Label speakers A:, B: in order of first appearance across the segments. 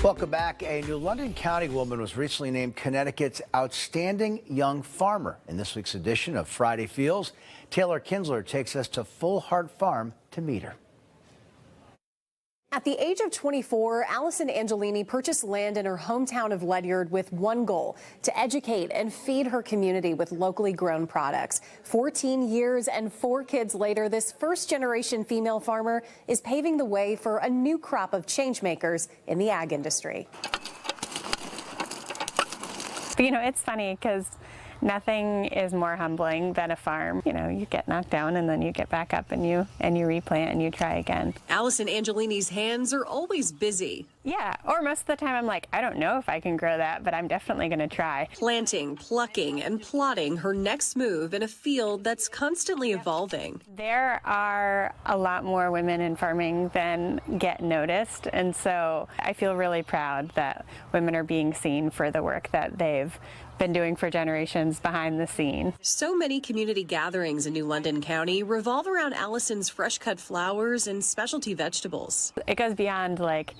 A: Welcome back. A New London County woman was recently named Connecticut's Outstanding Young Farmer. In this week's edition of Friday Feels, Taylor Kinsler takes us to Full Heart Farm to meet her.
B: At the age of 24, Allyson Angelini purchased land in her hometown of Ledyard with one goal: to educate and feed her community with locally grown products. 14 years and 4 kids later, this first-generation female farmer is paving the way for a new crop of changemakers in the ag industry.
C: You know, it's funny because nothing is more humbling than a farm. You know, you get knocked down and then you get back up and you replant and you try again.
B: Allyson Angelini's hands are always busy.
C: Yeah, or most of the time I'm like, I don't know if I can grow that, but I'm definitely going to try.
B: Planting, plucking, and plotting her next move in a field that's constantly evolving.
C: There are a lot more women in farming than get noticed, and so I feel really proud that women are being seen for the work that they've been doing for generations behind the scene.
B: So many community gatherings in New London County revolve around Allyson's fresh-cut flowers and specialty vegetables.
C: It goes beyond like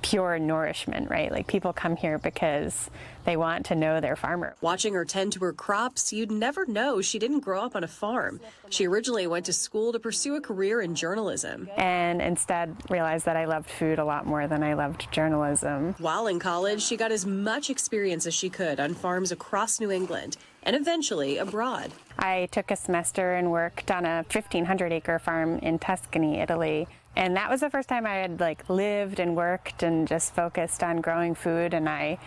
C: pure nourishment, right? Like people come here because they want to know their farmer.
B: Watching her tend to her crops, you'd never know she didn't grow up on a farm. She originally went to school to pursue a career in journalism.
C: And instead realized that I loved food a lot more than I loved journalism.
B: While in college, she got as much experience as she could on farms across New England and eventually abroad.
C: I took a semester and worked on a 1,500-acre farm in Tuscany, Italy. And that was the first time I had lived and worked and just focused on growing food, and I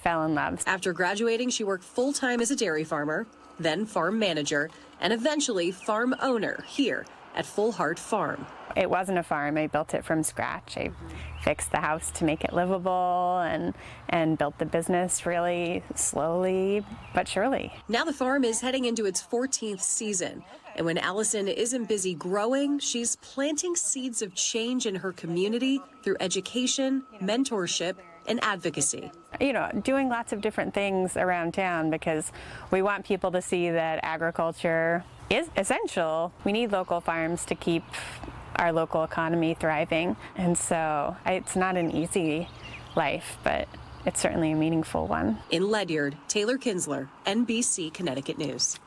C: fell in love.
B: After graduating, she worked full-time as a dairy farmer, then farm manager, and eventually farm owner here at Full Heart Farm.
C: It wasn't a farm. I built it from scratch. I fixed the house to make it livable and built the business really slowly but surely.
B: Now the farm is heading into its 14th season. And when Allyson isn't busy growing, she's planting seeds of change in her community through education, mentorship, and advocacy.
C: You know, doing lots of different things around town because we want people to see that agriculture is essential. We need local farms to keep our local economy thriving. And so it's not an easy life, but it's certainly a meaningful one.
B: In Ledyard, Taylor Kinsler, NBC Connecticut News.